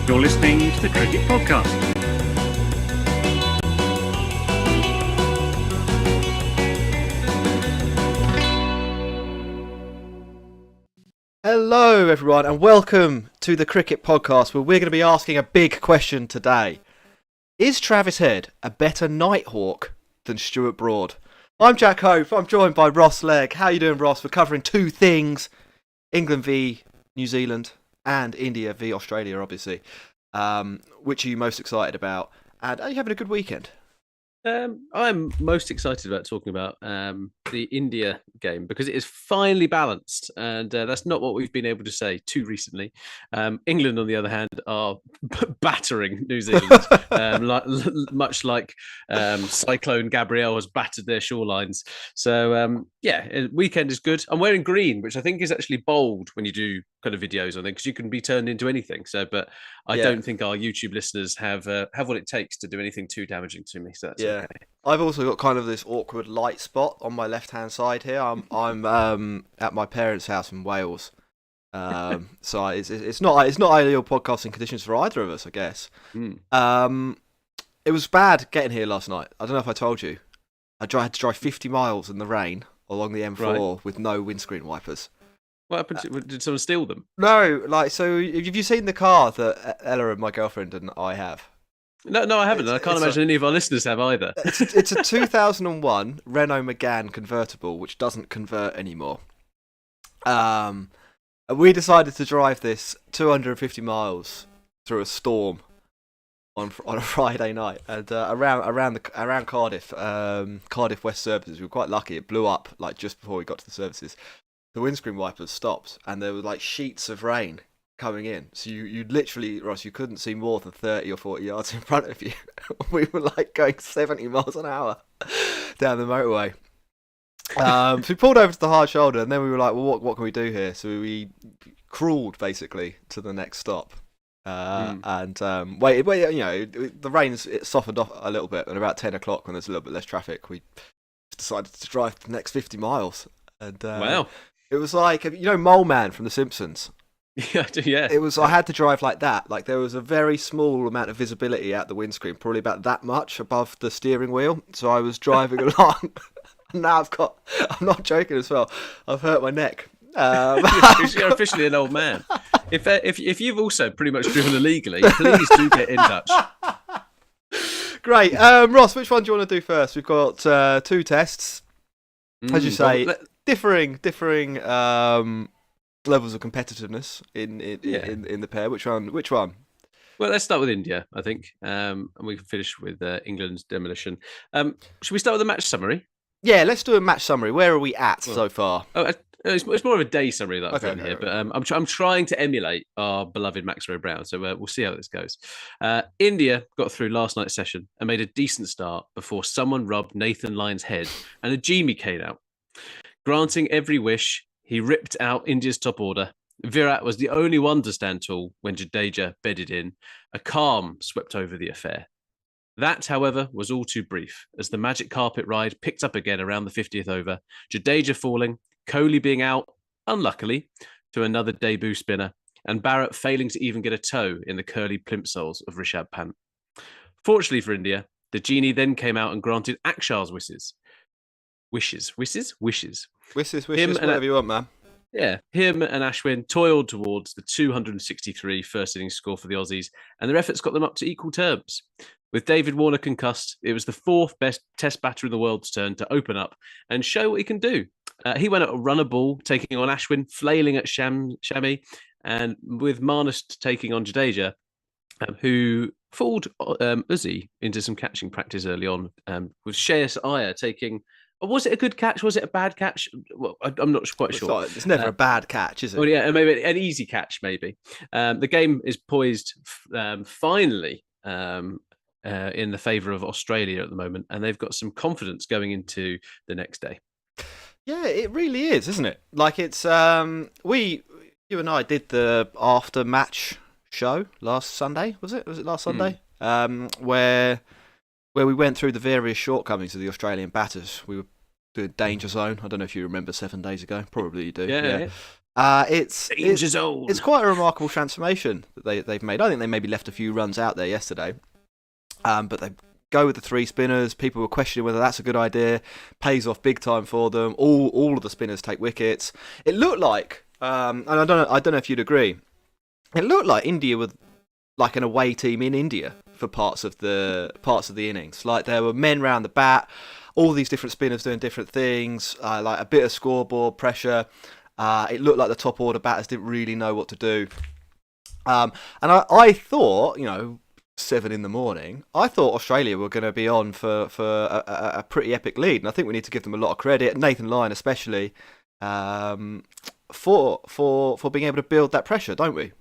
You're listening to the Cricket Podcast. Hello everyone and welcome to the Cricket Podcast, where we're going to be asking a big question today. Is Travis Head a better Nighthawk than Stuart Broad? I'm Jack Hope, I'm joined by Ross Legg. How you doing, Ross? We're covering two things: England v New Zealand and India v Australia, obviously. Which are you most excited about? And are you having a good weekend? I'm most excited about talking about the India game because it is finally balanced, and that's not what we've been able to say too recently. England, on the other hand, are battering New Zealand, much like Cyclone Gabrielle has battered their shorelines. So, weekend is good. I'm wearing green, which I think is actually bold when you do kind of videos on it, because you can be turned into anything. So, but I don't think our YouTube listeners have what it takes to do anything too damaging to me. So that's okay. I've also got kind of this awkward light spot on my left-hand side here. I'm at my parents' house in Wales, so it's not ideal podcasting conditions for either of us, I guess. It was bad getting here last night. I don't know if I told you. I had to drive 50 miles in the rain along the M4 with no windscreen wipers. What happened? Did someone steal them? No, so have you seen the car that Ella and my girlfriend and I have? No, I haven't. I can't imagine any of our listeners have either. It's a 2001 Renault Megane convertible, which doesn't convert anymore. And we decided to drive this 250 miles through a storm on a Friday night, and around Cardiff, Cardiff West services. We were quite lucky; it blew up like just before we got to the services. The windscreen wipers stopped, and there were like sheets of rain coming in. So you literally, Ross, you couldn't see more than 30 or 40 yards in front of you. We were like going 70 miles an hour down the motorway. So we pulled over to the hard shoulder, and then we were like, well, what can we do here? So we crawled basically to the next stop. And wait, you know, the rain's softened off a little bit, and about 10 o'clock when there's a little bit less traffic, we decided to drive the next 50 miles. And wow. It was like, you know, Mole Man from The Simpsons. Yeah, I do, yeah. It was. I had to drive like that. Like there was a very small amount of visibility out the windscreen, probably about that much above the steering wheel. So I was driving along. And now I'm not joking as well. I've hurt my neck. You're officially an old man. If you've also pretty much driven illegally, please do get in touch. Great, Ross. Which one do you want to do first? We've got two tests, as you say, differing levels of competitiveness in the pair. Which one? Well, let's start with India, I think, and we can finish with England's demolition. Should we start with the match summary? Yeah, let's do a match summary. Where are we at so far? Oh, it's more of a day summary that I've done here, okay. but I'm trying to emulate our beloved Max Rowe Brown, so we'll see how this goes. India got through last night's session and made a decent start before someone rubbed Nathan Lyon's head and a genie came out. Granting every wish, he ripped out India's top order. Virat was the only one to stand tall when Jadeja bedded in. A calm swept over the affair. That, however, was all too brief, as the magic carpet ride picked up again around the 50th over, Jadeja falling, Kohli being out, unluckily, to another debut spinner, and Barrett failing to even get a toe in the curly plimsolls of Rishabh Pant. Fortunately for India, the genie then came out and granted Akshar's wishes. Wishes, whatever you want, man. Yeah, him and Ashwin toiled towards the 263 first innings score for the Aussies, and their efforts got them up to equal terms. With David Warner concussed, it was the fourth best test batter in the world's turn to open up and show what he can do. He went at a runner ball, taking on Ashwin, flailing at Shami, and with Marnus taking on Jadeja, who fooled Uzi into some catching practice early on, with Shreyas Iyer taking... Was it a good catch? Was it a bad catch? Well, I'm not quite sure. It's never a bad catch, is it? Well, yeah, maybe an easy catch, maybe. The game is poised finally in the favour of Australia at the moment, and they've got some confidence going into the next day. Yeah, it really is, isn't it? Like it's you and I did the after match show last Sunday. Was it last Sunday? Where we went through the various shortcomings of the Australian batters. We were doing Danger Zone. I don't know if you remember 7 days ago. Probably you do. Yeah. Danger zone. It's quite a remarkable transformation that they've made. I think they maybe left a few runs out there yesterday, but they go with the 3 spinners. People were questioning whether that's a good idea. Pays off big time for them. All of the spinners take wickets. It looked like, and I don't know if you'd agree. It looked like India were like an away team in India for parts of the innings. Like there were men round the bat, all these different spinners doing different things, like a bit of scoreboard pressure. It looked like the top order batters didn't really know what to do. And I thought, 7 a.m, I thought Australia were going to be on for a pretty epic lead, and I think we need to give them a lot of credit, Nathan Lyon especially, for being able to build that pressure, don't we?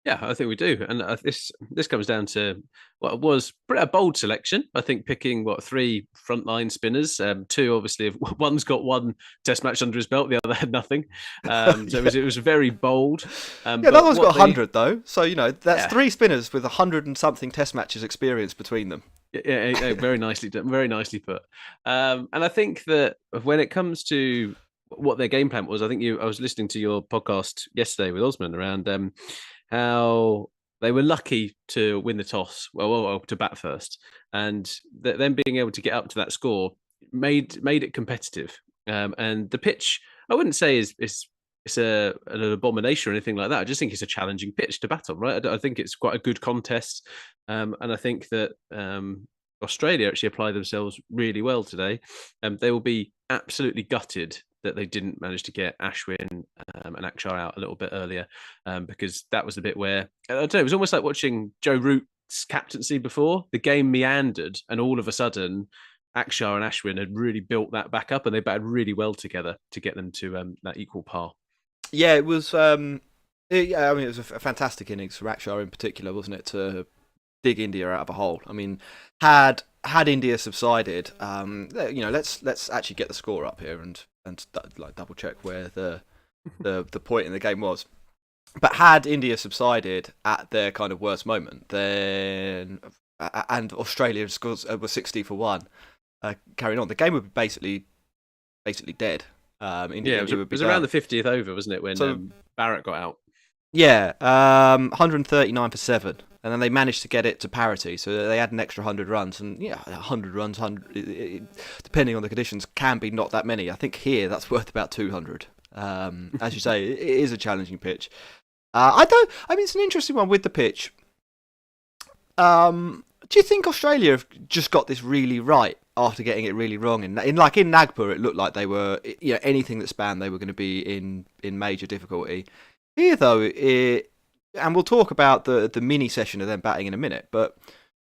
Yeah, I think we do, and this comes down to what was a bold selection. I think picking 3 frontline spinners, 2 obviously. One's got 1 Test match under his belt, the other had nothing. So it was very bold. Yeah, that one's got 100 though, so that's 3 spinners with 100 and something Test matches experience between them. Yeah, very nicely done, very nicely put. And I think that when it comes to what their game plan was, I was listening to your podcast yesterday with Osman around how they were lucky to win the toss, well, to bat first, and them being able to get up to that score made it competitive. And the pitch, I wouldn't say is an abomination or anything like that. I just think it's a challenging pitch to bat on, right? I think it's quite a good contest, and I think that Australia actually applied themselves really well today. They will be absolutely gutted that they didn't manage to get Ashwin and Axar out a little bit earlier, because that was the bit where, I don't know, it was almost like watching Joe Root's captaincy before. The game meandered, and all of a sudden, Axar and Ashwin had really built that back up, and they batted really well together to get them to that equal par. Yeah, it was. It was a fantastic innings from Axar in particular, wasn't it? To dig India out of a hole. I mean, had India subsided, let's actually get the score up here and like double check where the point in the game was. But had India subsided at their kind of worst moment, then and Australia was 60 for 1, carrying on, the game would be basically dead. India it was around the 50th over, wasn't it, when Barrett got out? Yeah, 139 for 7. And then they managed to get it to parity, so they had an extra 100 runs. And 100 runs, depending on the conditions, can be not that many. I think here that's worth about 200. As you say, it is a challenging pitch. It's an interesting one with the pitch. Do you think Australia have just got this really right after getting it really wrong? In Nagpur, it looked like they were, anything that spanned, they were going to be in major difficulty. Here, though, and we'll talk about the mini session of them batting in a minute, but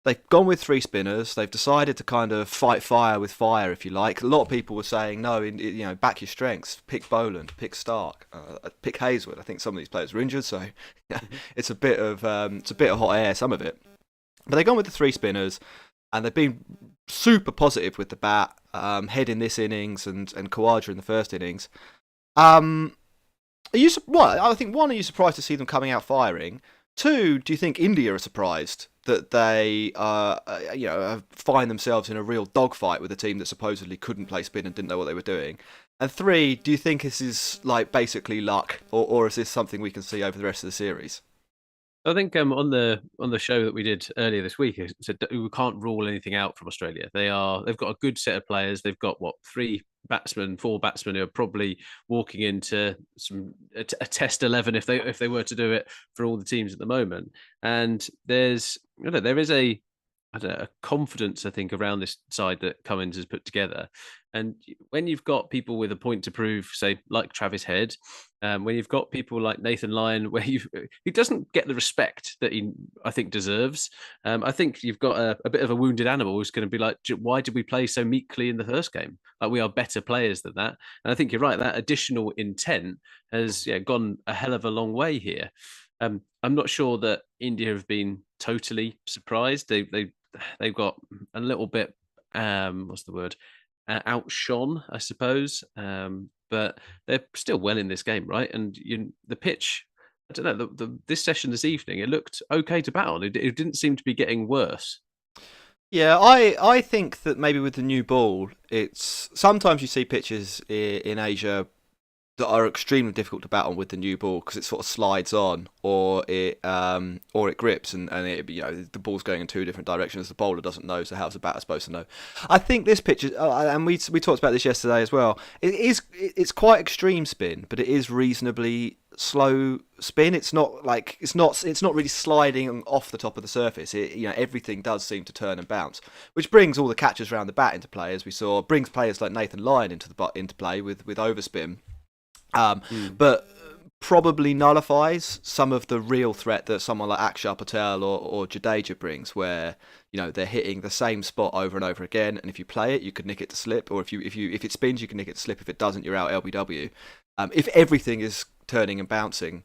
they've gone with 3 spinners. They've decided to kind of fight fire with fire, if you like. A lot of people were saying, no, back your strengths. Pick Boland, pick Stark, pick Hazelwood. I think some of these players were injured, so it's a bit of hot air, some of it. But they've gone with the 3 spinners, and they've been super positive with the bat, Head in this innings and Khawaja in the first innings. Are you surprised to see them coming out firing? 2, do you think India are surprised that they find themselves in a real dogfight with a team that supposedly couldn't play spin and didn't know what they were doing? And 3, do you think this is like basically luck, or is this something we can see over the rest of the series? I think on the show that we did earlier this week, I said that we can't rule anything out from Australia. They've got a good set of players. They've got 4 batsmen who are probably walking into a test 11 if they were to do it for all the teams at the moment. And there is a confidence, I think, around this side that Cummins has put together. And when you've got people with a point to prove, say, like Travis Head, when you've got people like Nathan Lyon, he doesn't get the respect that he, I think, deserves. I think you've got a bit of a wounded animal who's going to be like, why did we play so meekly in the first game? Like, we are better players than that. And I think you're right, that additional intent has gone a hell of a long way here. I'm not sure that India have been totally surprised. They've got a little bit, outshone, I suppose. But they're still well in this game, right? And the pitch, I don't know, this session this evening, it looked okay to bat on. It didn't seem to be getting worse. Yeah, I think that maybe with the new ball, it's sometimes you see pitches in Asia that are extremely difficult to bat on with the new ball because it sort of slides on or it grips and it, the ball's going in two different directions. The bowler doesn't know, so how's the batter supposed to know? I think this pitch is, and we talked about this yesterday as well. It's quite extreme spin, but it is reasonably slow spin. It's not really sliding off the top of the surface. Everything does seem to turn and bounce, which brings all the catchers around the bat into play, as we saw. Brings players like Nathan Lyon into play with overspin. But probably nullifies some of the real threat that someone like Axar Patel or Jadeja brings, where they're hitting the same spot over and over again, and if you play it, you could nick it to slip, or if it spins, you can nick it to slip. If it doesn't, you're out LBW. If everything is turning and bouncing,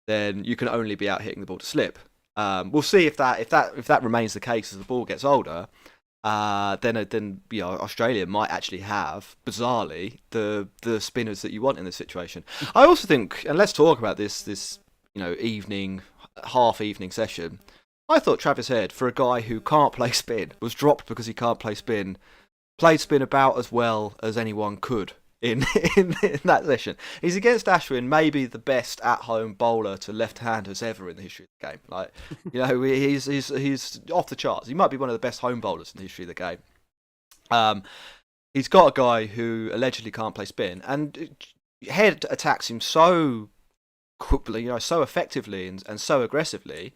then you can only be out hitting the ball to slip. We'll see if that remains the case as the ball gets older. Then Australia might actually have, bizarrely, the spinners that you want in this situation. I also think, and let's talk about this half evening session. I thought Travis Head, for a guy who can't play spin, was dropped because he can't play spin, played spin about as well as anyone could in that session. He's against Ashwin, maybe the best at-home bowler to left-handers ever in the history of the game. He's off the charts. He might be one of the best home bowlers in the history of the game. He's got a guy who allegedly can't play spin, and Head attacks him so quickly, so effectively and so aggressively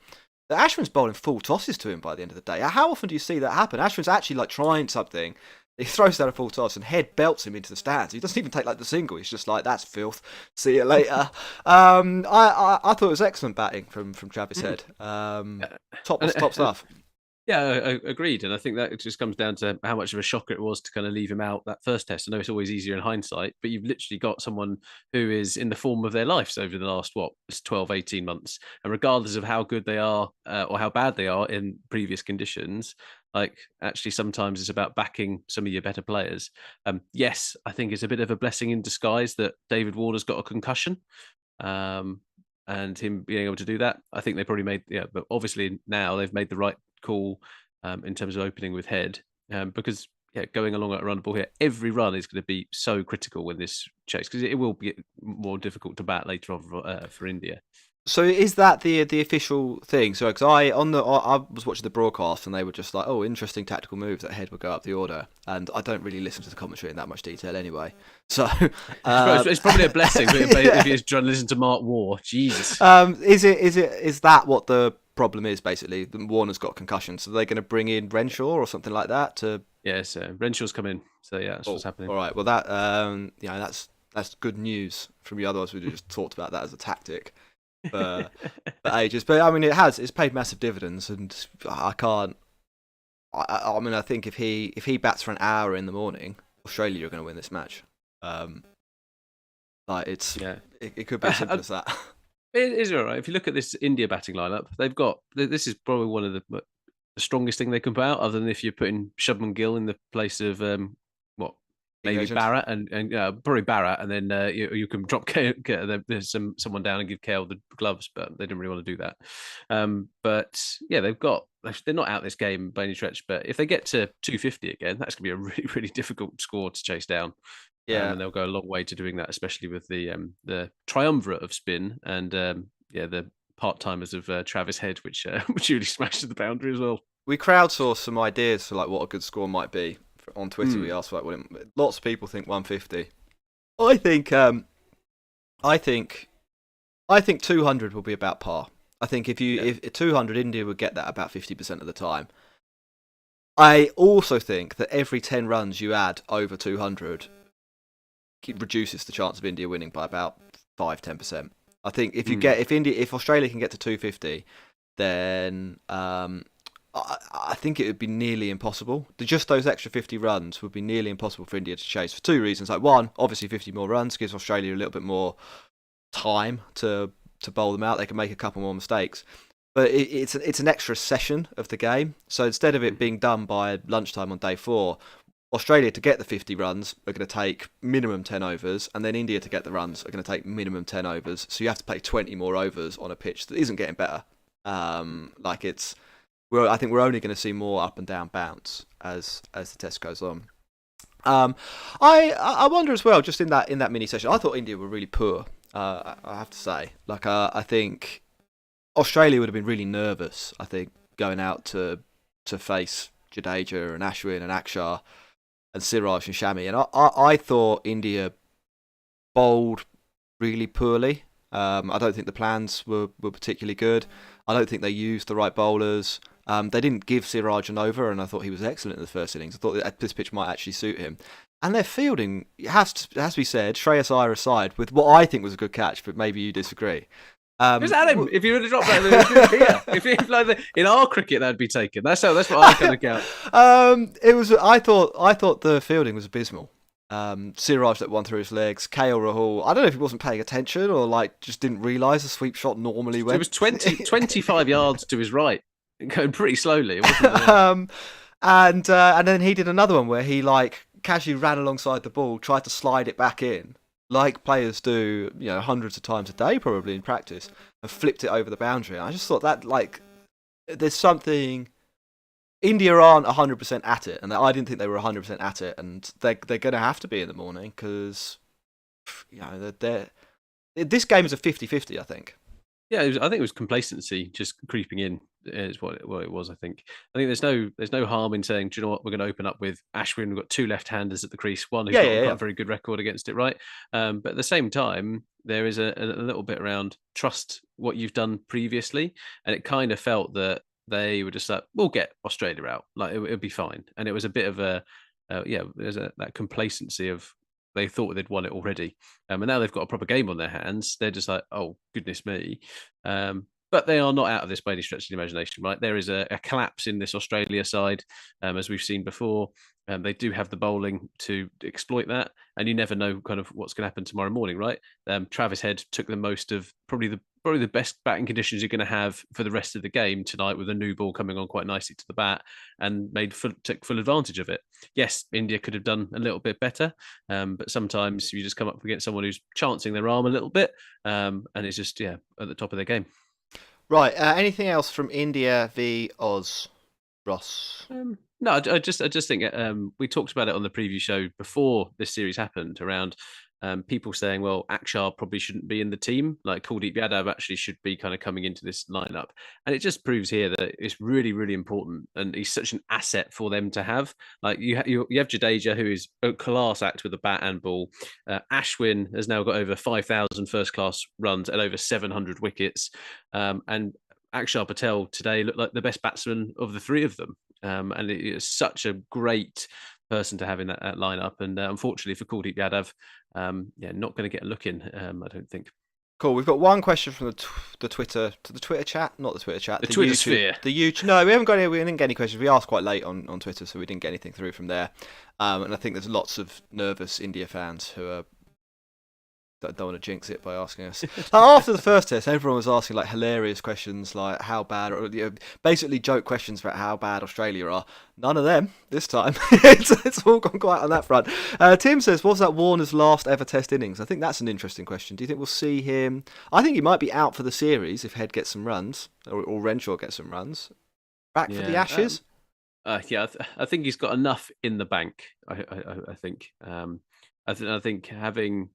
that Ashwin's bowling full tosses to him by the end of the day. How often do you see that happen? Ashwin's actually trying something. He throws down a full toss and Head belts him into the stands. He doesn't even take the single. He's just like, that's filth. See you later. I thought it was excellent batting from Travis Head. Top stuff. Yeah, agreed. And I think that just comes down to how much of a shocker it was to kind of leave him out that first test. I know it's always easier in hindsight, but you've literally got someone who is in the form of their lives over the last, 12, 18 months. And regardless of how good they are or how bad they are in previous conditions, actually sometimes it's about backing some of your better players. Yes, I think it's a bit of a blessing in disguise that David Warner's got a concussion. And him being able to do that, I think they probably made, but obviously now they've made the right call in terms of opening with Head, because going along at a run ball here, every run is going to be so critical in this chase because it will be more difficult to bat later on for India. So is that the official thing? So because I was watching the broadcast and they were just like, oh, interesting tactical move that Head would go up the order, and I don't really listen to the commentary in that much detail anyway. So it's probably a blessing if you're trying to listen to Mark Waugh. Jesus, is that what the problem is basically? Warner's got concussion, so they're going to bring in Renshaw or something like that to. Yes, Renshaw's come in, so that's what's happening. All right, well that that's good news from you. Otherwise, we just talked about that as a tactic. For ages, but I mean, it's paid massive dividends, and I think if he bats for an hour in the morning, Australia are going to win this match. It could be as simple as that. It is all right. If you look at this India batting lineup, they've got this is probably one of the strongest thing they can put out, other than if you're putting Shubman Gill in the place of maybe Barrett and probably Barrett, and then you can drop there's someone down and give KL the gloves, but they didn't really want to do that. But yeah, they're not out this game by any stretch. But if they get to 250 again, that's going to be a really, really difficult score to chase down. Yeah, and they'll go a long way to doing that, especially with the triumvirate of spin and the part timers of Travis Head, which really smashed the boundary as well. We crowdsourced some ideas for what a good score might be. On Twitter, we asked lots of people think 150. I think 200 will be about par. I think if 200, India would get that about 50% of the time. I also think that every 10 runs you add over 200 reduces the chance of India winning by about 5-10%. I think if Australia can get to 250, then I think it would be nearly impossible. Just those extra 50 runs would be nearly impossible for India to chase for two reasons. One, obviously 50 more runs gives Australia a little bit more time to bowl them out. They can make a couple more mistakes. But it's an extra session of the game. So instead of it being done by lunchtime on day 4, Australia to get the 50 runs are going to take minimum 10 overs, and then India to get the runs are going to take minimum 10 overs. So you have to play 20 more overs on a pitch that isn't getting better. I think we're only going to see more up and down bounce as the test goes on. I wonder as well, just in that mini session, I thought India were really poor. I have to say, like I think Australia would have been really nervous. I think going out to face Jadeja and Ashwin and Axar and Siraj and Shami, and I thought India bowled really poorly. I don't think the plans were particularly good. I don't think they used the right bowlers. They didn't give Siraj an over, and I thought he was excellent in the first innings. I thought that this pitch might actually suit him. And their fielding, has to be said, Shreyas Iyer aside, with what I think was a good catch, but maybe you disagree. Just add him. If you would have dropped that, if like in our cricket that'd be taken. That's what I kind of count. It was. I thought the fielding was abysmal. Siraj let one through his legs. KL Rahul, I don't know if he wasn't paying attention or like just didn't realise the sweep shot normally went. It was 25 yards to his right, going pretty slowly. It wasn't and then he did another one where he like casually ran alongside the ball, tried to slide it back in, like players do, hundreds of times a day probably in practice, and flipped it over the boundary. And I just thought that like there's something. India aren't 100% at it, and I didn't think they were 100% at it, and they're going to have to be in the morning because this game is a 50-50, I think. Yeah, I think it was complacency just creeping in. Is what it was. I think there's no harm in saying, do you know what, we're going to open up with Ashwin. We've got two left-handers at the crease, one who's got a very good record against it, right? But at the same time, there is a little bit around trust what you've done previously, and it kind of felt that they were just like, we'll get Australia out, like it'll be fine. And it was a bit of there's that complacency of they thought they'd won it already, and now they've got a proper game on their hands. They're just like, oh goodness me. But they are not out of this by any stretch of the imagination, right? There is a collapse in this Australia side, as we've seen before. They do have the bowling to exploit that, and you never know kind of what's going to happen tomorrow morning, right? Travis Head took the most of probably the best batting conditions you're going to have for the rest of the game tonight, with a new ball coming on quite nicely to the bat, and took full advantage of it. Yes, India could have done a little bit better, but sometimes you just come up against someone who's chancing their arm a little bit, and it's just at the top of their game. Right. Anything else from India v Oz, Ross? No, I just think we talked about it on the preview show before this series happened, around people saying, well, Axar probably shouldn't be in the team. Like Kuldeep Yadav actually should be kind of coming into this lineup. And it just proves here that it's really, really important. And he's such an asset for them to have. Like you have Jadeja, who is a class act with a bat and ball. Ashwin has now got over 5,000 first-class runs and over 700 wickets. And Axar Patel today looked like the best batsman of the three of them. And it is such a great person to have in that lineup. And unfortunately for Kuldeep Yadav, not going to get a look in, I don't think. Cool. We've got one question from the Twitter chat, not the Twitter chat, the Twitter sphere. The YouTube. No, we didn't get any questions. We asked quite late on Twitter, so we didn't get anything through from there. And I think there's lots of nervous India fans who are don't want to jinx it by asking us. After the first test, everyone was asking like hilarious questions, like how bad, or basically joke questions about how bad Australia are. None of them this time. it's all gone quiet on that front. Tim says, "Was that Warner's last ever Test innings?" I think that's an interesting question. Do you think we'll see him? I think he might be out for the series if Head gets some runs, or Renshaw gets some runs. Back for the Ashes. I think he's got enough in the bank. I think. I think having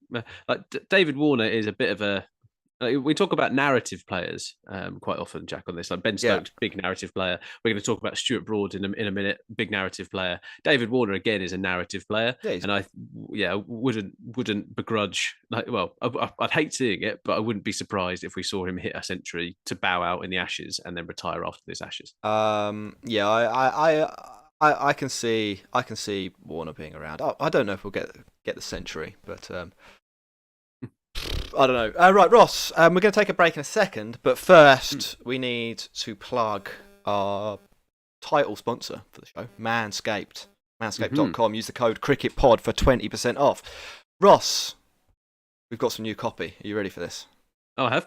like David Warner is a bit of a. We talk about narrative players quite often, Jack, on this. Like Ben Stokes, big narrative player. We're going to talk about Stuart Broad in a minute, big narrative player. David Warner again is a narrative player, and I wouldn't begrudge. I'd hate seeing it, but I wouldn't be surprised if we saw him hit a century to bow out in the Ashes and then retire after this Ashes. I can see Warner being around. I don't know if we'll get the century, but I don't know. Right, Ross, we're going to take a break in a second, but first we need to plug our title sponsor for the show, Manscaped. Manscaped.com. Use the code CricketPod for 20% off. Ross, we've got some new copy. Are you ready for this? Oh, have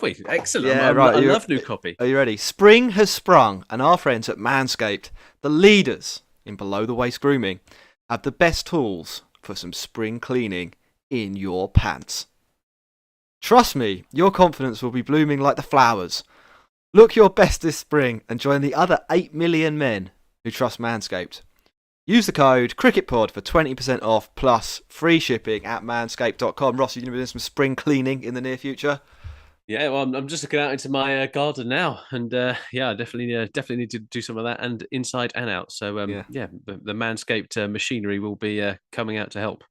we? Excellent. Yeah, I right. love new copy. Are you ready? Spring has sprung, and our friends at Manscaped, the leaders in below-the-waist grooming, have the best tools for some spring cleaning in your pants. Trust me, your confidence will be blooming like the flowers. Look your best this spring and join the other 8 million men who trust Manscaped. use the code CricketPod for 20% off plus free shipping at manscaped.com. Ross, are you going to be doing some spring cleaning in the near future? Yeah, well, I'm just looking out into my garden now, and I definitely need to do some of that, and inside and out. So the Manscaped machinery will be coming out to help.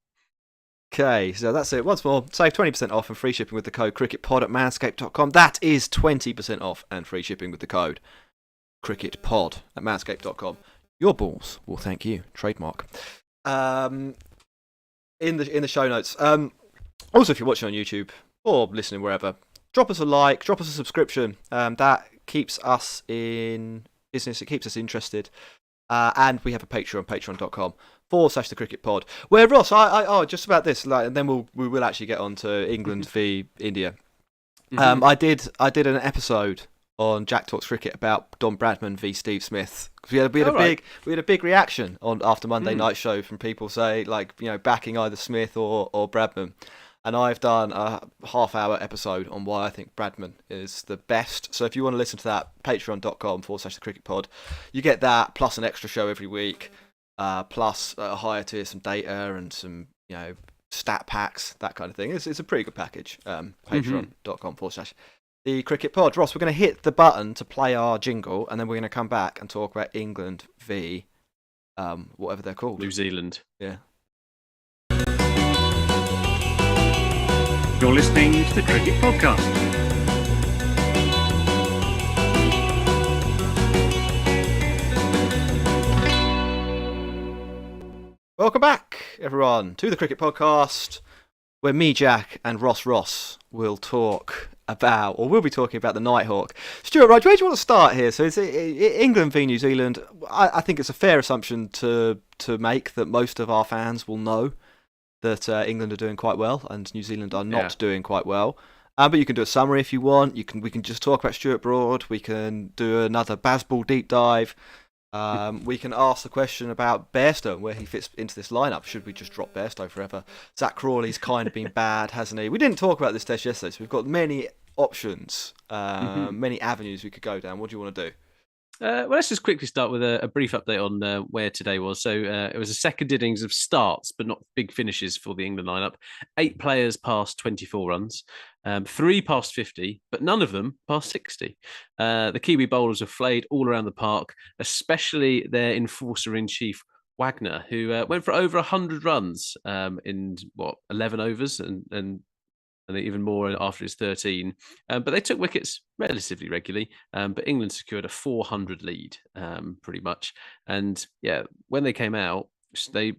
Okay, so that's it. Once more, save 20% off and free shipping with the code CricketPod at manscaped.com. That is 20% off and free shipping with the code CricketPod at manscaped.com. Your balls will thank you. Trademark. In the show notes. Also, if you're watching on YouTube or listening wherever, drop us a like, drop us a subscription. That keeps us in business. It keeps us interested. And we have a Patreon, patreon.com/the Cricket Pod. Where Ross, just about this, and then we will actually get on to England v India. Mm-hmm. I did an episode on Jack Talks Cricket about Don Bradman v Steve Smith. We had a big reaction after Monday night show from people say backing either Smith or Bradman. And I've done a half-hour episode on why I think Bradman is the best. So if you want to listen to that, patreon.com/the Cricket Pod. You get that, plus an extra show every week, plus a higher tier, some data and some stat packs, that kind of thing. It's a pretty good package. Patreon.com/the Cricket Pod. Ross, we're going to hit the button to play our jingle, and then we're going to come back and talk about England v whatever they're called. New Zealand. Yeah. You're listening to the Cricket Podcast. Welcome back, everyone, to the Cricket Podcast, where me, Jack, and Ross will talk about, or we'll be talking about the Nighthawk. Stuart, right, where do you want to start here? So it's England v New Zealand. I think it's a fair assumption to make that most of our fans will know that England are doing quite well and New Zealand are not doing quite well. But you can do a summary if you want. We can just talk about Stuart Broad. We can do another Bazball deep dive. We can ask the question about Bairstow, where he fits into this lineup. Should we just drop Bairstow forever? Zach Crawley's kind of been bad, hasn't he? We didn't talk about this test yesterday, so we've got many options, many avenues we could go down. What do you want to do? Well, let's just quickly start with a brief update on where today was. So it was a second innings of starts, but not big finishes for the England lineup. 8 players past 24 runs, 3 past 50, but none of them past 60. The Kiwi bowlers have flayed all around the park, especially their enforcer-in-chief, Wagner, who went for over 100 runs in 11 overs and even more after his 13. But they took wickets relatively regularly. But England secured a 400 lead, pretty much. And when they came out,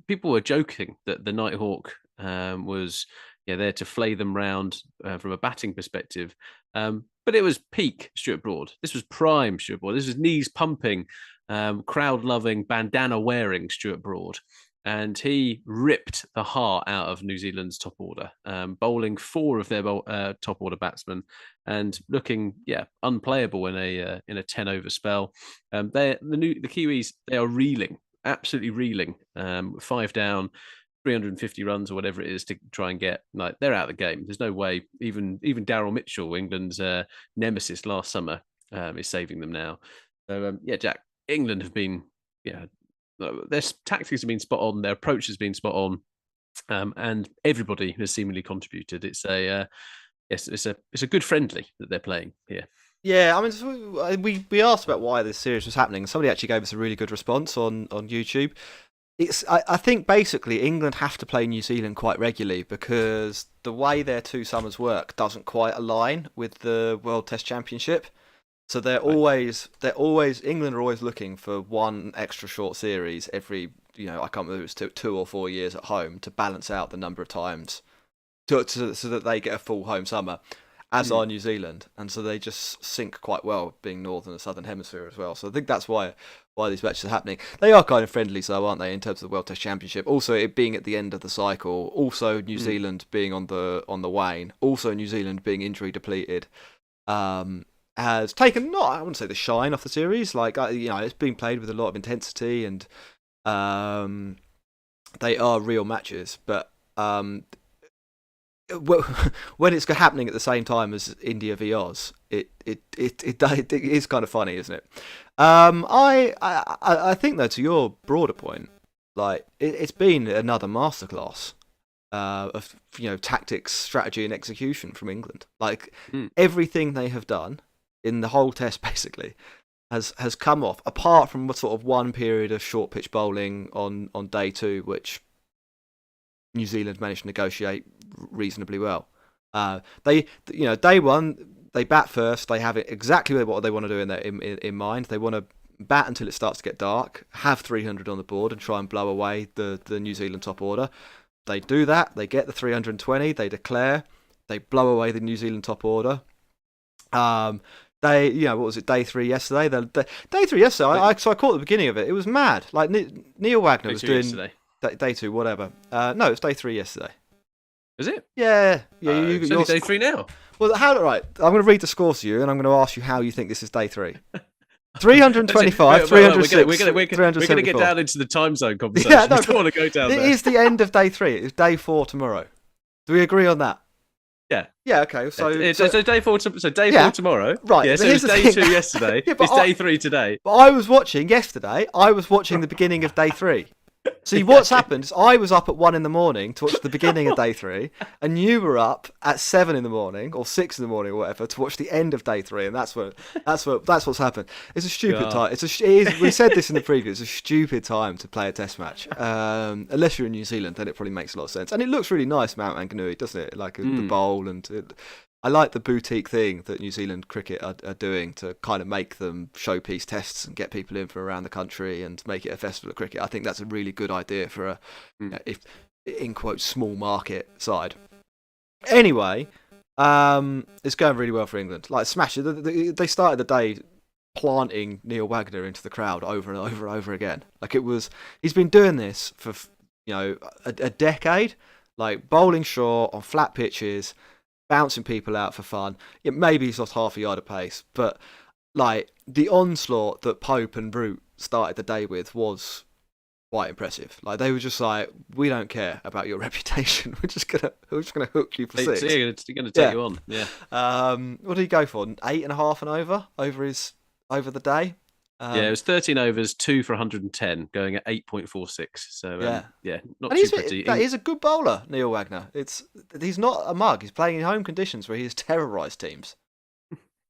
people were joking that the Nighthawk was there to flay them round from a batting perspective. But it was peak Stuart Broad. This was prime Stuart Broad. This was knees pumping, crowd-loving, bandana-wearing Stuart Broad. And he ripped the heart out of New Zealand's top order, bowling 4 of their top order batsmen, and looking unplayable in a 10-over spell. The Kiwis, they are reeling, absolutely reeling. 5 down, 350 runs or whatever it is to try and get. They're out of the game. There's no way. Even Daryl Mitchell, England's nemesis last summer, is saving them now. So Jack, England have been their tactics have been spot on, their approach has been spot on, and everybody has seemingly contributed. It's a good friendly that they're playing here. Yeah, I mean, we asked about why this series was happening. Somebody actually gave us a really good response on YouTube. I think basically England have to play New Zealand quite regularly because the way their 2 summers work doesn't quite align with the World Test Championship. So England are always looking for one extra short series every, I can't remember if it's 2 or 4 years at home to balance out the number of times so that they get a full home summer, as are New Zealand. And so they just sync quite well, being Northern and Southern Hemisphere as well. So I think that's why these matches are happening. They are kind of friendly, so aren't they, in terms of the World Test Championship? Also, it being at the end of the cycle. Also, New Zealand being on the wane. Also, New Zealand being injury depleted. Has taken, I wouldn't say the shine off the series. It's been played with a lot of intensity, and they are real matches. But when it's happening at the same time as India v Oz, it is kind of funny, isn't it? I think though, to your broader point, Like it's been another masterclass of tactics, strategy, and execution from England. Like everything they have done in the whole test basically has come off, apart from sort of one period of short pitch bowling on day 2, which New Zealand managed to negotiate reasonably well. Day 1 they bat first. They have it exactly what they want to do in mind. They want to bat until it starts to get dark, have 300 on the board, and try and blow away the New Zealand top order. They do that. They get the 320. They declare. They blow away the New Zealand top order. What was it? Day 3 yesterday. Day 3 yesterday. So I caught the beginning of it. It was mad. Like Neil Wagner was doing yesterday. Day 2, whatever. No, it was day 3 yesterday. Is it? Yeah. It's only day 3 now. Well, right. I'm going to read the scores to you, and I'm going to ask you how you think this is day 3. 325, 306, we're going to get down into the time zone conversation. Yeah, no, we don't want to go down there. It is the end of day 3. It's day 4 tomorrow. Do we agree on that? Yeah. Yeah, okay. So day 4 tomorrow. Right. Yeah, so it was day 2 yesterday. It's day 3 today. But I was watching the beginning of day 3. See, what's happened is I was up at 1 a.m. to watch the beginning of day 3, and you were up at 7 a.m. or 6 a.m. or whatever to watch the end of day 3, and that's what's happened. It's a stupid time. We said this in the preview. It's a stupid time to play a test match, unless you're in New Zealand. Then it probably makes a lot of sense, and it looks really nice, Mount Maunganui, doesn't it? Like the bowl I like the boutique thing that New Zealand cricket are doing to kind of make them showpiece tests and get people in from around the country and make it a festival of cricket. I think that's a really good idea for if in quotes small market side. Anyway, it's going really well for England. Like smash it. They started the day planting Neil Wagner into the crowd over and over and over again. Like he's been doing this for a decade. Like bowling short on flat pitches, bouncing people out for fun. Yeah, maybe he's lost half a yard of pace, but like the onslaught that Pope and Root started the day with was quite impressive. Like they were just like, we don't care about your reputation. We're just gonna hook you for 6. They're gonna take you on. Yeah. What did he go for? 8.5 and over the day. It was 13 overs, 2 for 110, going at 8.46. So not and too pretty. He's a good bowler, Neil Wagner. He's not a mug. He's playing in home conditions where he has terrorised teams,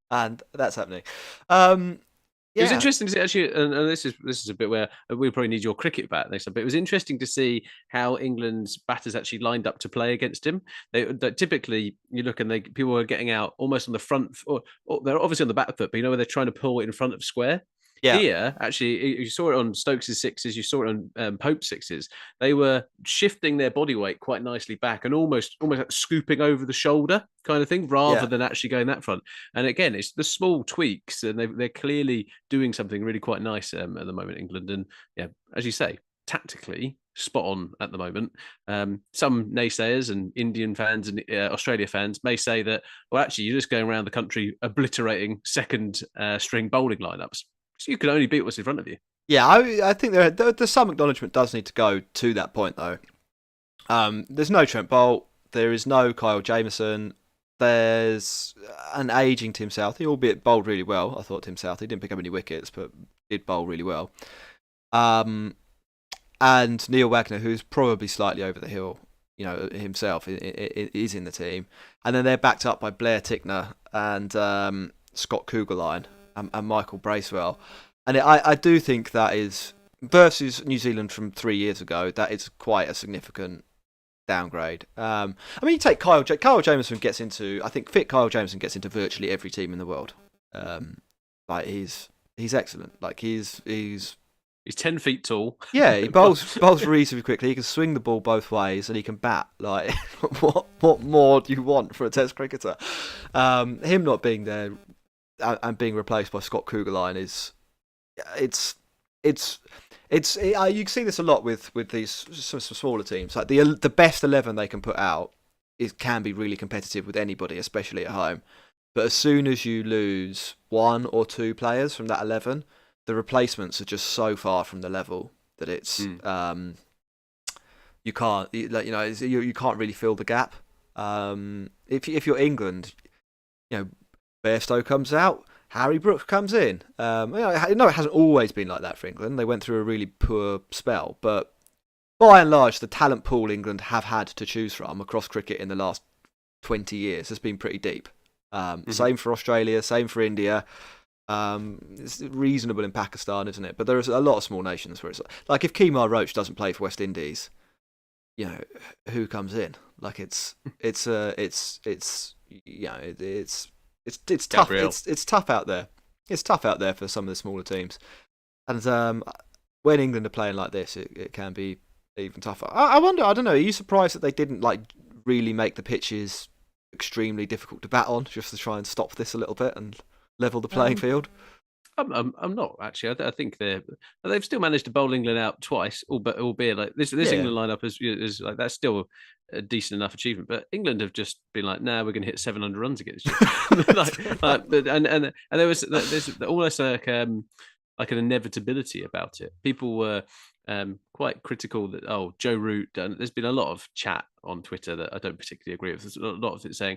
and that's happening. It was interesting to see actually, and this is a bit where we probably need your cricket bat next time. But it was interesting to see how England's batters actually lined up to play against him. They typically you look and people were getting out almost on the front, or they're obviously on the back foot, but where they're trying to pull it in front of square. Yeah. Here, actually, you saw it on Stokes' 6s, you saw it on Pope's 6s. They were shifting their body weight quite nicely back and almost like scooping over the shoulder kind of thing, rather than actually going that front. And again, it's the small tweaks, and they're clearly doing something really quite nice at the moment, England. And yeah, as you say, tactically spot on at the moment. Some naysayers and Indian fans and Australia fans may say that, well, actually, you're just going around the country obliterating second string bowling lineups. So you can only beat what's in front of you. Yeah, I think there's some acknowledgement does need to go to that point, though. There's no Trent Boult. There is no Kyle Jamieson. There's an ageing Tim Southey, albeit bowled really well. I thought Tim Southey didn't pick up any wickets, but did bowl really well. And Neil Wagner, who's probably slightly over the hill, himself, is in the team. And then they're backed up by Blair Tickner and Scott Kugelheim. And Michael Bracewell. And I do think that is, versus New Zealand from 3 years ago, that is quite a significant downgrade. You take Kyle Jamieson gets into, I think fit Kyle Jamieson gets into virtually every team in the world. He's excellent. Like he's 10 feet tall. Yeah, he bowls reasonably quickly. He can swing the ball both ways, and he can bat. Like what more do you want for a Test cricketer? Him not being there and being replaced by Scott Kugelheim you can see this a lot with these some smaller teams. Like the best 11 they can put out can be really competitive with anybody, especially at home. But as soon as you lose 1 or 2 players from that 11, the replacements are just so far from the level that it's you can't really fill the gap. If you're England, Bairstow comes out, Harry Brooks comes in. It hasn't always been like that for England. They went through a really poor spell, but by and large, the talent pool England have had to choose from across cricket in the last 20 years has been pretty deep. Same for Australia, same for India. It's reasonable in Pakistan, isn't it? But there's a lot of small nations where it's like if Kemar Roach doesn't play for West Indies, you know, who comes in? Like it's tough. Gabriel. It's tough out there. It's tough out there for some of the smaller teams. And when England are playing like this, it can be even tougher. I wonder. I don't know. Are you surprised that they didn't like really make the pitches extremely difficult to bat on, just to try and stop this a little bit and level the playing field? I'm not actually. I think they've still managed to bowl England out twice, albeit like this England lineup is like that's still a decent enough achievement. But England have just been like, nah, we're going to hit 700 runs against you. and there was there's almost like an inevitability about it. People were quite critical that Joe Root. There's been a lot of chat on Twitter that I don't particularly agree with. There's a lot of it saying,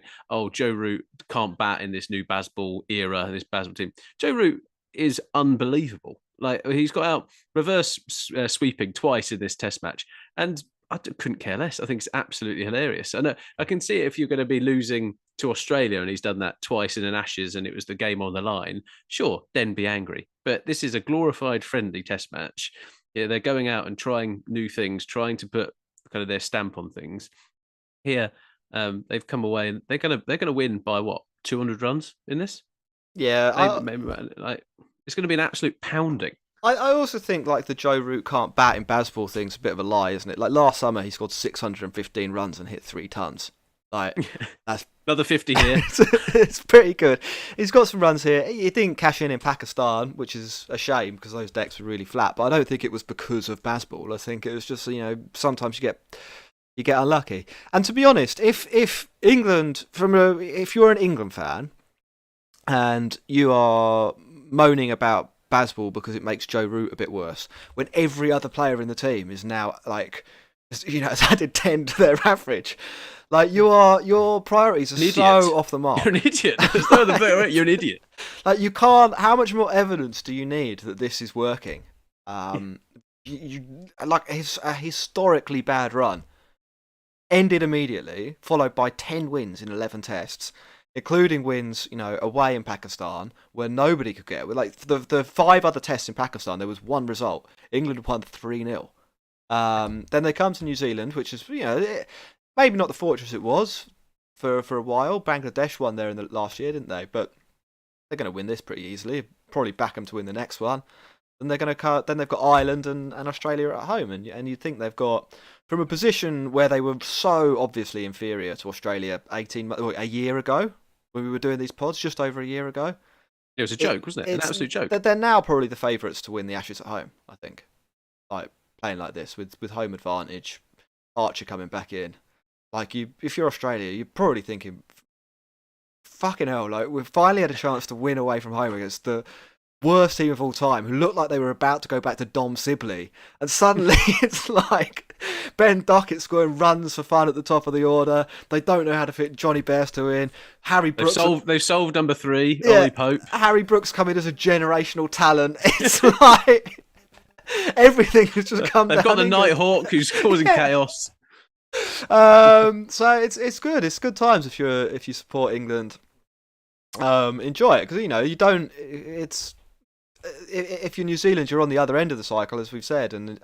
Joe Root can't bat in this new Bazball era, this Bazball team. Joe Root is unbelievable. Like he's got out reverse sweeping twice in this Test match, and I couldn't care less. I think it's absolutely hilarious. And I can see it if you're going to be losing to Australia and he's done that twice in an Ashes and it was the game on the line. Sure, then be angry. But this is a glorified friendly Test match. Yeah, they're going out and trying new things, trying to put kind of their stamp on things. Here, they've come away and they're gonna win by what 200 runs in this. Yeah, maybe like it's going to be an absolute pounding. I also think like the Joe Root can't bat in Bazball thing's a bit of a lie, isn't it? Like last summer he scored 615 runs and hit 3 tons. Like that's another 50 here. It's pretty good. He's got some runs here. He didn't cash in Pakistan, which is a shame because those decks were really flat. But I don't think it was because of Bazball. I think it was just sometimes you get unlucky. And to be honest, if England if you're an England fan and you are moaning about Bazball because it makes Joe Root a bit worse, when every other player in the team is now like, has added 10 to their average. Like your priorities are so off the mark. You're an idiot. You're an idiot. Like you can't. How much more evidence do you need that this is working? You like a historically bad run ended immediately, followed by 10 wins in 11 tests. Including wins, away in Pakistan, where nobody could get. Like the 5 other tests in Pakistan, there was one result. England won 3-0. Then they come to New Zealand, which is, maybe not the fortress it was for a while. Bangladesh won there in the last year, didn't they? But they're going to win this pretty easily. Probably back them to win the next one. Then they're going to then they've got Ireland and Australia at home, and you'd think they've got from a position where they were so obviously inferior to Australia a year ago. When we were doing these pods just over a year ago. It was a joke, wasn't it? An absolute joke. They're now probably the favourites to win the Ashes at home, I think. Like, playing like this, with home advantage, Archer coming back in. Like, if you're Australia, you're probably thinking, fucking hell, like, we've finally had a chance to win away from home against the worst team of all time, who looked like they were about to go back to Dom Sibley. And suddenly, it's like Ben Duckett scoring runs for fun at the top of the order. They don't know how to fit Johnny Bairstow in. Harry Brooks. They've solved number 3, Ollie Pope. Harry Brooks coming as a generational talent. It's like everything has just come down. They've got the Nighthawk who's causing chaos. So it's good. It's good times if you support England. Enjoy it because you don't. It's if you're New Zealand, you're on the other end of the cycle, as we've said, and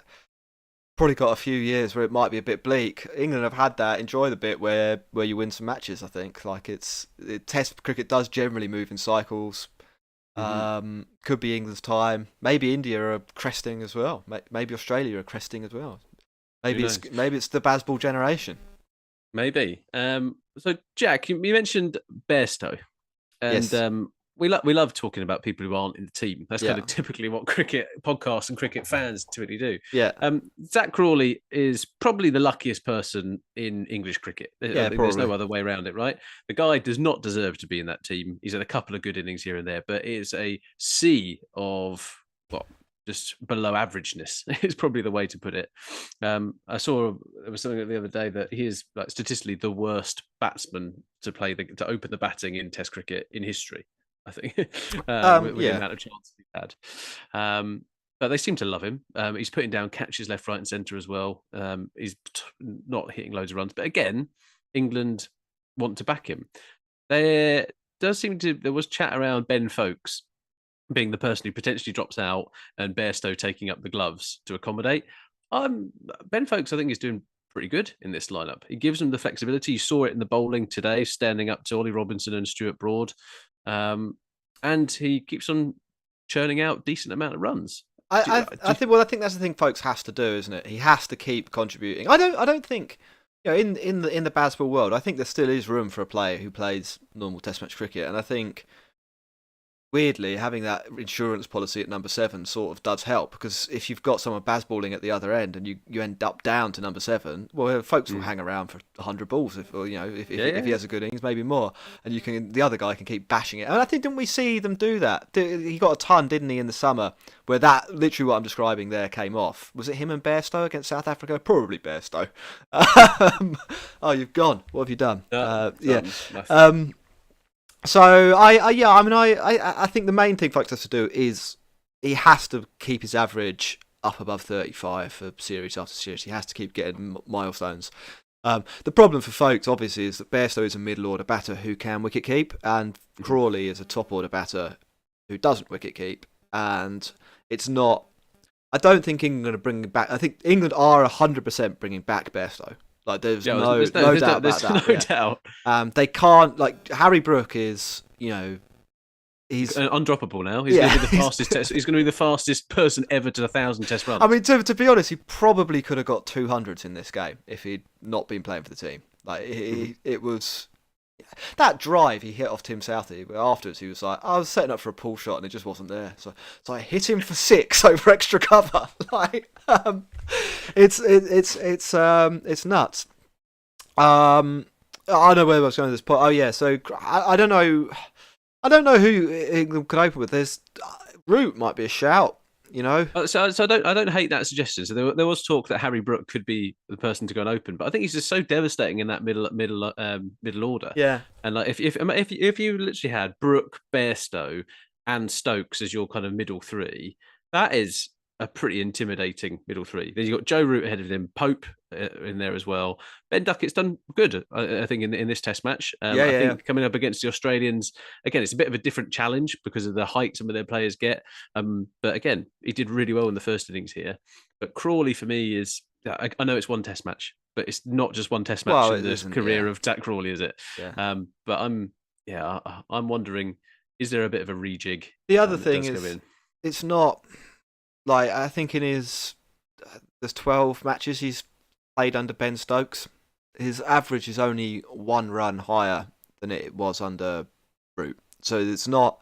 probably got a few years where it might be a bit bleak. England have had that. Enjoy the bit where you win some matches. I think like Test cricket does generally move in cycles. Could be England's time. Maybe India are cresting as well. Maybe Australia are cresting as well. Maybe it's the Bazball generation. Maybe. So Jack, you mentioned Bairstow, and yes. We love talking about people who aren't in the team. That's kind of typically what cricket podcasts and cricket fans typically do. Yeah. Zach Crawley is probably the luckiest person in English cricket. There's no other way around it, right? The guy does not deserve to be in that team. He's had a couple of good innings here and there, but it is a sea of just below averageness. Is probably the way to put it. I saw there was something the other day that he is like statistically the worst batsman to open the batting in Test cricket in history. I think with the amount of chances he's had. but they seem to love him. He's putting down catches left, right, and centre as well. He's not hitting loads of runs, but again, England want to back him. There was chat around Ben Folkes being the person who potentially drops out and Bairstow taking up the gloves to accommodate. Ben Folkes, I think, is doing pretty good in this lineup. He gives them the flexibility. You saw it in the bowling today, standing up to Ollie Robinson and Stuart Broad, and he keeps on churning out decent amount of runs. I think that's the thing Folkes has to do, isn't it? He has to keep contributing. I don't think, in the baseball world, I think there still is room for a player who plays normal Test match cricket, and I think, weirdly, having that insurance policy at number 7 sort of does help, because if you've got someone basballing at the other end and you end up down to number 7, well, Folkes will hang around for 100 balls if he has a good innings, maybe more, and the other guy can keep bashing it. And I think, didn't we see them do that? He got a ton, didn't he, in the summer, where that, literally what I'm describing there, came off. Was it him and Bairstow against South Africa? Probably Bairstow. Oh, you've gone. What have you done? So I think the main thing Folkes has to do is he has to keep his average up above 35 for series after series. He has to keep getting milestones. The problem for Folkes, obviously, is that Bairstow is a middle order batter who can wicket keep, and Crawley is a top order batter who doesn't wicket keep. And it's not. I don't think England are going to bring back. I think England are 100% bringing back Bairstow. Like, there's no doubt about that. No doubt. They can't, like, Harry Brook is, he's undroppable now. He's going to be the fastest test. He's going to be the fastest person ever to 1,000 Test runs. I mean, to be honest, he probably could have got 200s in this game if he'd not been playing for the team. Like, it was that drive he hit off Tim Southey. But afterwards, he was like, I was setting up for a pull shot and it just wasn't there. So I hit him for 6 over extra cover. Like, it's nuts. I know where I was going with this point. Oh yeah, so I don't know who England could open with. There's Root might be a shout, So I don't hate that suggestion. So there was talk that Harry Brook could be the person to go and open, but I think he's just so devastating in that middle order. Yeah, and like if you literally had Brook, Bairstow, and Stokes as your kind of middle three, that is a pretty intimidating middle three. Then you've got Joe Root ahead of him, Pope in there as well. Ben Duckett's done good, I think, in this Test match. I think coming up against the Australians, again, it's a bit of a different challenge because of the height some of their players get. But again, he did really well in the first innings here. But Crawley, for me, is, I know it's one Test match, but it's not just one Test match in the career of Jack Crawley, is it? Yeah. But I'm wondering, is there a bit of a rejig? The other thing is, it's not. Like, I think there's 12 matches he's played under Ben Stokes. His average is only 1 run higher than it was under Root. So it's not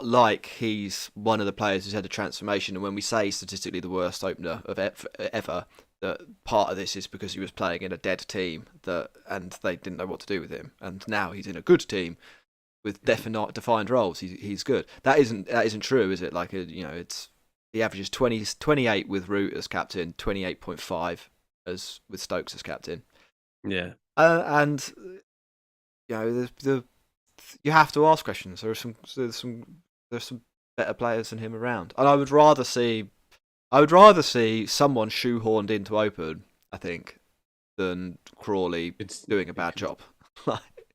like he's one of the players who's had a transformation. And when we say statistically the worst opener of ever, that part of this is because he was playing in a dead team and they didn't know what to do with him. And now he's in a good team with defined roles. He's good. That isn't true, is it? Like, it's. The average is 28 with Root as captain, 28.5 as with Stokes as captain. Yeah, and you have to ask questions. There's some better players than him around, and I would rather see someone shoehorned into open, I think, than Crawley doing a bad job.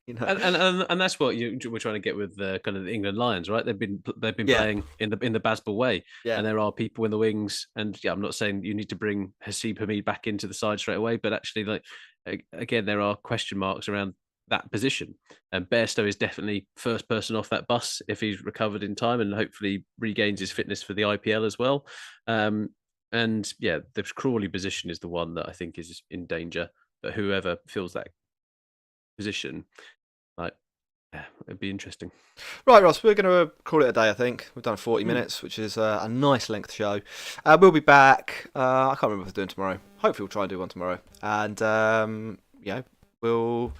And that's what we're trying to get with the kind of the England Lions, right? They've been playing in the baseball way, and there are people in the wings. And I'm not saying you need to bring Haseeb Hameed back into the side straight away, but actually, like, again, there are question marks around that position. And Bairstow is definitely first person off that bus if he's recovered in time and hopefully regains his fitness for the IPL as well. And the Crawley position is the one that I think is in danger. But whoever fills that position, it'd be interesting. Right, Ross, we're going to call it a day, I think. We've done 40 minutes, which is a nice length show. We'll be back. I can't remember what we're doing tomorrow. Hopefully we'll try and do one tomorrow. And, we'll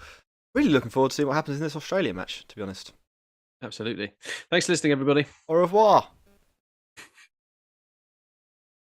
really looking forward to seeing what happens in this Australia match, to be honest. Absolutely. Thanks for listening, everybody. Au revoir.